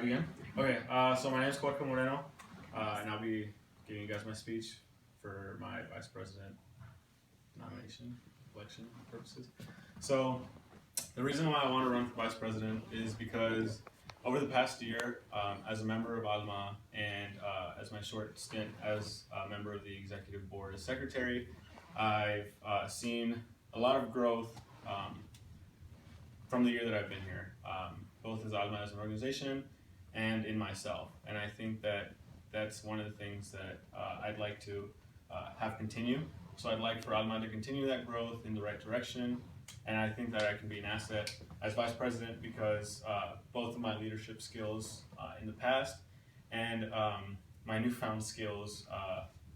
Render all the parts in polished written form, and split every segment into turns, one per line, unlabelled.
begin? Okay, so my name is Jorge Moreno, and I'll be giving you guys my speech for my vice president nomination, election purposes. So, the reason why I want to run for vice president is because over the past year, as a member of ALMA and as my short stint as a member of the executive board as secretary, I've seen a lot of growth from the year that I've been here, both as ALMA as an organization and in myself. And I think that that's one of the things that I'd like to have continue. So I'd like for ALMA to continue that growth in the right direction. And I think that I can be an asset as vice president because both of my leadership skills in the past and my newfound skills,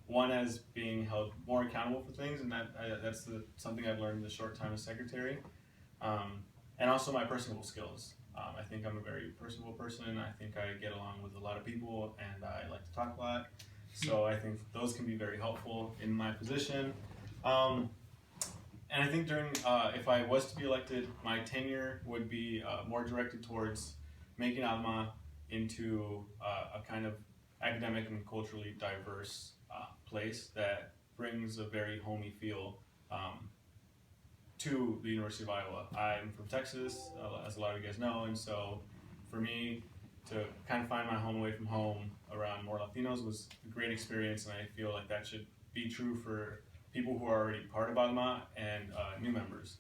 one as being held more accountable for things, and that's something I've learned in the short time as secretary, and also my personable skills. I think I'm a very personable person. I think I get along with a lot of people, and I like to talk a lot. So I think those can be very helpful in my position. And I think if I was to be elected, my tenure would be more directed towards making ALMA into a kind of academic and culturally diverse place that brings a very homey feel to the University of Iowa. I'm from Texas, as a lot of you guys know, and so for me to kind of find my home away from home around more Latinos was a great experience, and I feel like that should be true for people who are already part of ALMA and new members.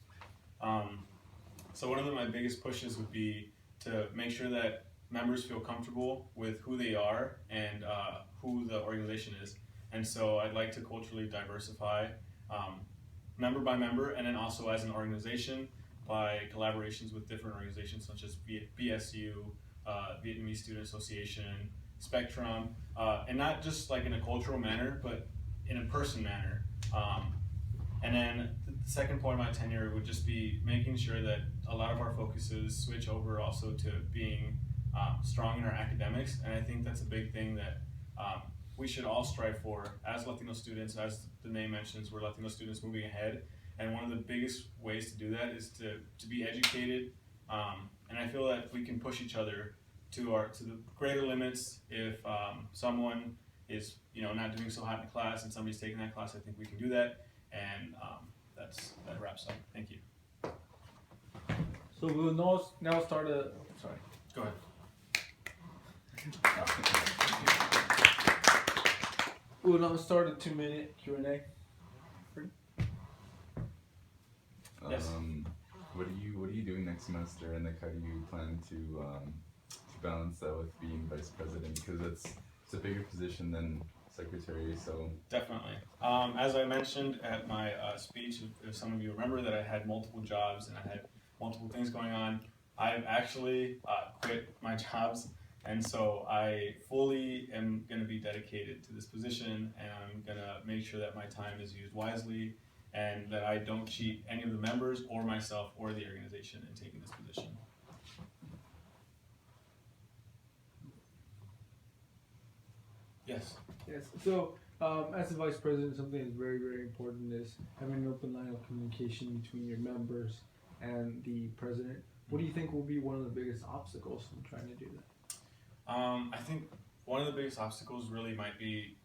So one of my biggest pushes would be to make sure that members feel comfortable with who they are and who the organization is. And so I'd like to culturally diversify member by member, and then also as an organization by collaborations with different organizations such as BSU, Vietnamese Student Association, Spectrum, and not just like in a cultural manner, but in a person manner. And then the second point of my tenure would just be making sure that a lot of our focuses switch over also to being strong in our academics, and I think that's a big thing that we should all strive for as Latino students. As the name mentions, we're Latino students moving ahead, and one of the biggest ways to do that is to be educated, and I feel that we can push each other to the greater limits. If someone is not doing so hot in class and somebody's taking that class, I think we can do that, and that wraps up. Thank you.
So we'll now start a. Sorry.
Go ahead.
We'll now start a 2-minute Q&A.
Yes.
What are you doing next semester, and like how do you plan to balance that with being vice president, because it's a bigger position than secretary? So
definitely. As I mentioned at my speech, if some of you remember that I had multiple jobs and I had multiple things going on, I've actually quit my jobs, and so I fully am going to be dedicated to this position, and I'm going to make sure that my time is used wisely and that I don't cheat any of the members or myself or the organization in taking this position. Yes.
Yes. So, as a vice president, something that's very, very important is having an open line of communication between your members and the president. What do you think will be one of the biggest obstacles in trying to do that?
I think one of the biggest obstacles really might be,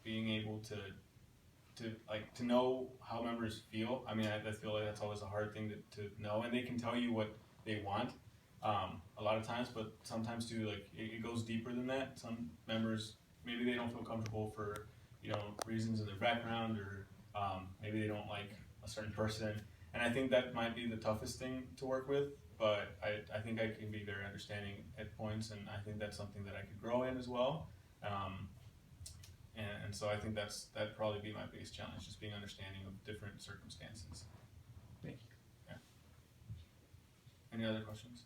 being able to know how members feel. I mean, I feel like that's always a hard thing to know, and they can tell you what they want a lot of times, but sometimes too, like it goes deeper than that. Some members, maybe they don't feel comfortable for reasons in their background, or maybe they don't like a certain person, and I think that might be the toughest thing to work with. But I think I can be very understanding at points, and I think that's something that I could grow in as well. And so I think that'd probably be my biggest challenge, just being understanding of different circumstances.
Thank you.
Yeah. Any other questions?